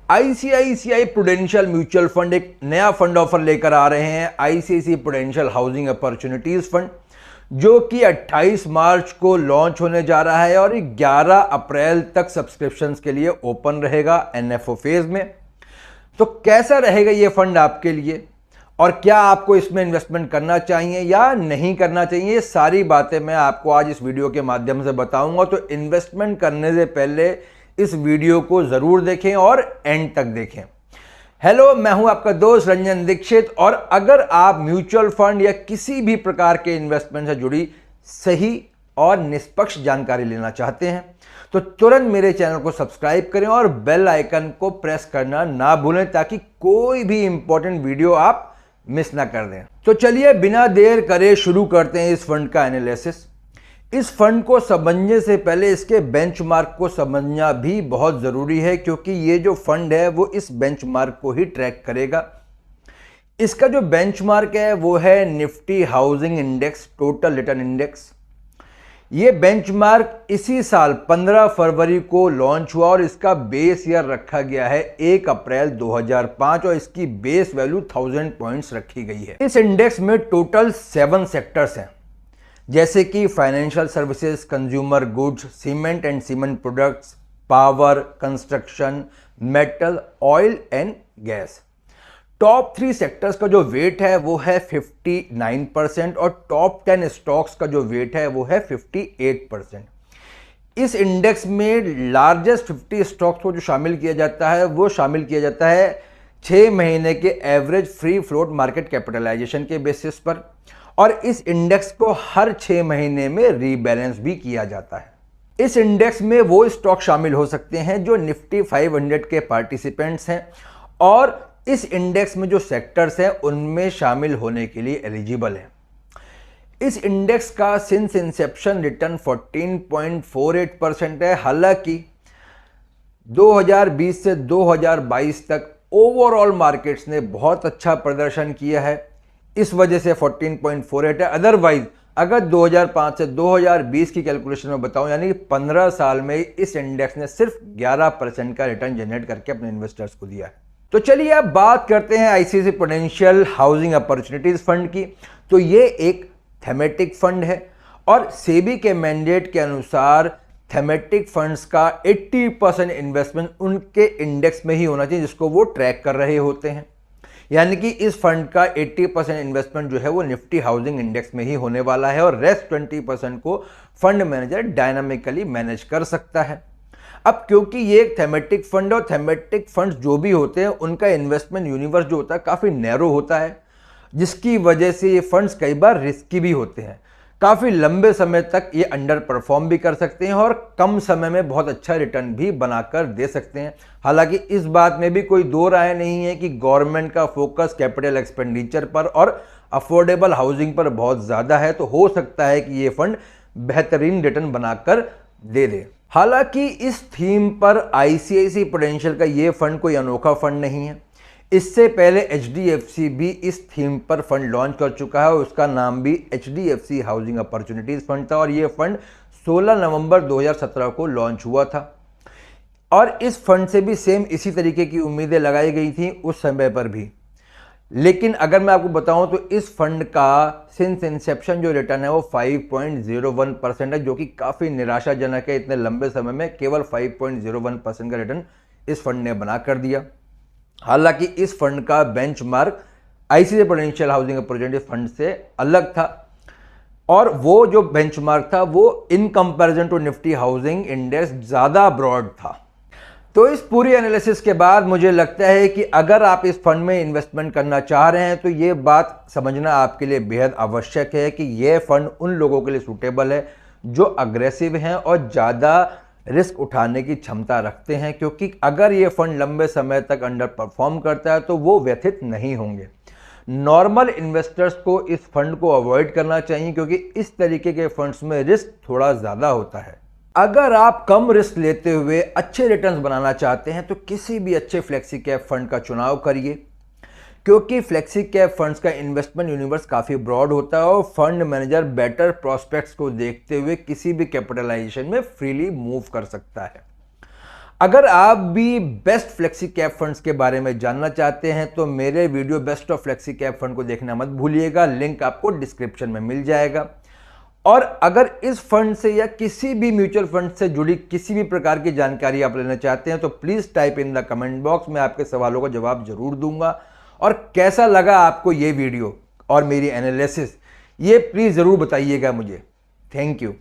ICICI prudential mutual fund एक नया fund offer लेकर आ रहे हैं, ICICI prudential housing opportunities fund, जो कि 28 मार्च को लॉन्च होने जा रहा है और 11 अप्रैल तक सब्सक्रिप्शंस के लिए ओपन रहेगा एनएफओ फेज में। तो कैसा रहेगा ये फंड आपके लिए और क्या आपको इसमें इन्वेस्टमेंट करना चाहिए या नहीं करना चाहिए, ये सारी बातें मैं आपको आज इस वीडियो के माध्यम से बताऊंगा। तो इन्वेस्टमेंट करने से पहले इस वीडियो को जरूर देखें और एंड तक देखें। हेलो, मैं हूं आपका दोस्त रंजन दीक्षित, और अगर आप म्यूचुअल फंड या किसी भी प्रकार के इन्वेस्टमेंट से जुड़ी सही और निष्पक्ष जानकारी लेना चाहते हैं तो तुरंत मेरे चैनल को सब्सक्राइब करें और बेल आइकन को प्रेस करना ना भूलें ताकि कोई भी इंपॉर्टेंट वीडियो आप मिस ना कर दें। तो चलिए बिना देर करे शुरू करते हैं इस फंड का एनालिसिस। इस फंड को समझने से पहले इसके बेंचमार्क को समझना भी बहुत ज़रूरी है, क्योंकि ये जो फंड है वो इस बेंचमार्क को ही ट्रैक करेगा। इसका जो बेंचमार्क है वो है Nifty housing index total return index. ये बेंचमार्क इसी साल 15 फरवरी को लॉन्च हुआ और इसका बेस ईयर रखा गया है 1 अप्रैल 2005 और इसकी बेस वैल्यू 1000 पॉइंट्स रखी गई है। इस इंडेक्स में टोटल 7 सेक्टर्स हैं, जैसे कि financial services, consumer goods, cement and cement products, power, construction, metal, oil and gas. Top 3 sectors का जो वेट है वो है 59% और टॉप 10 स्टॉक्स का जो वेट है वो है 58%। इस इंडेक्स में लार्जेस्ट 50 स्टॉक्स को जो शामिल किया जाता है वो शामिल किया जाता है 6 महीने के average free float market capitalization के बेसिस पर, और इस इंडेक्स को हर 6 महीने में रीबैलेंस भी किया जाता है। इस इंडेक्स में वो स्टॉक शामिल हो सकते हैं जो निफ्टी 500 के पार्टिसिपेंट्स हैं, और इस इंडेक्स में जो सेक्टर्स हैं उनमें शामिल होने के लिए एलिजिबल हैं। इस इंडेक्स का सिंस इंसेप्शन रिटर्न 14.48% है। हालांकि 2020 से 2022 तक ओवरऑल मार्केट्स ने बहुत अच्छा प्रदर्शन किया है, इस वजह से 14.48 है। अदरवाइज अगर 2005 से 2020 की कैलकुलेशन में बताऊं, यानी कि 15 साल में इस इंडेक्स ने सिर्फ 11% का रिटर्न जनरेट करके अपने इन्वेस्टर्स को दिया है। तो चलिए अब बात करते हैं ICICI prudential housing opportunities fund की। तो ये एक थेमेटिक फंड है और सेबी के मैंडेट के अनुसार थेमेटिक फंड्स का 80% इन्वेस्टमेंट उनके इंडेक्स में ही होना चाहिए जिसको वो ट्रैक कर रहे होते हैं। यानी कि इस फंड का 80% इन्वेस्टमेंट जो है वो निफ्टी हाउसिंग इंडेक्स में ही होने वाला है और रेस्ट 20% को फंड मैनेजर डायनामिकली मैनेज कर सकता है। अब क्योंकि ये एक थेमेटिक फंड और थेमेटिक फंड्स जो भी होते हैं उनका इन्वेस्टमेंट यूनिवर्स जो होता है काफ़ी नैरो होता है, जिसकी वजह से ये फंड्स कई बार रिस्की भी होते हैं। काफ़ी लंबे समय तक ये अंडर परफॉर्म भी कर सकते हैं और कम समय में बहुत अच्छा रिटर्न भी बनाकर दे सकते हैं। हालांकि इस बात में भी कोई दो राय नहीं है कि गवर्नमेंट का फोकस कैपिटल एक्सपेंडिचर पर और अफोर्डेबल हाउसिंग पर बहुत ज़्यादा है, तो हो सकता है कि ये फंड बेहतरीन रिटर्न बनाकर दे दे। हालांकि इस थीम पर आईसीआईसीआई प्रूडेंशियल का ये फंड कोई अनोखा फंड नहीं है। इससे पहले एचडीएफसी भी इस थीम पर फंड लॉन्च कर चुका है और उसका नाम भी एचडीएफसी हाउसिंग अपॉर्चुनिटीज फंड था और ये फंड 16 नवंबर 2017 को लॉन्च हुआ था। और इस फंड से भी सेम इसी तरीके की उम्मीदें लगाई गई थी उस समय पर भी। लेकिन अगर मैं आपको बताऊं तो इस फंड का सिंस इंसेप्शन जो रिटर्न है वो 5.01% है, जो कि काफ़ी निराशाजनक है। इतने लंबे समय में केवल 5.01% का रिटर्न इस फंड ने बना कर दिया। हालांकि इस फंड का benchmark ICICI prudential housing opportunity fund से अलग था और वो जो बेंचमार्क था वो in comparison to Nifty housing index ज़्यादा ब्रॉड था। तो इस पूरी एनालिसिस के बाद मुझे लगता है कि अगर आप इस फंड में इन्वेस्टमेंट करना चाह रहे हैं तो ये बात समझना आपके लिए बेहद आवश्यक है कि यह फंड उन लोगों के लिए सूटेबल है जो अग्रेसिव हैं और ज़्यादा रिस्क उठाने की क्षमता रखते हैं, क्योंकि अगर ये फंड लंबे समय तक अंडर परफॉर्म करता है तो वो व्यथित नहीं होंगे। नॉर्मल इन्वेस्टर्स को इस फंड को अवॉइड करना चाहिए क्योंकि इस तरीके के फंड्स में रिस्क थोड़ा ज़्यादा होता है। अगर आप कम रिस्क लेते हुए अच्छे रिटर्न्स बनाना चाहते हैं तो किसी भी अच्छे फ्लेक्सी कैप फंड का चुनाव करिए, क्योंकि फ्लेक्सी कैप फंड्स का इन्वेस्टमेंट यूनिवर्स काफ़ी ब्रॉड होता है और फंड मैनेजर बेटर प्रॉस्पेक्ट्स को देखते हुए किसी भी कैपिटलाइजेशन में फ्रीली मूव कर सकता है। अगर आप भी बेस्ट फ्लेक्सी कैप फंड्स के बारे में जानना चाहते हैं तो मेरे video best of flexi cap fund को देखना मत भूलिएगा, लिंक आपको डिस्क्रिप्शन में मिल जाएगा। और अगर इस फंड से या किसी भी म्यूचुअल फंड से जुड़ी किसी भी प्रकार की जानकारी आप लेना चाहते हैं तो please type in the comment box में, आपके सवालों का जवाब जरूर दूंगा। और कैसा लगा आपको ये वीडियो और मेरी एनालिसिस, ये प्लीज जरूर बताइएगा मुझे। Thank you.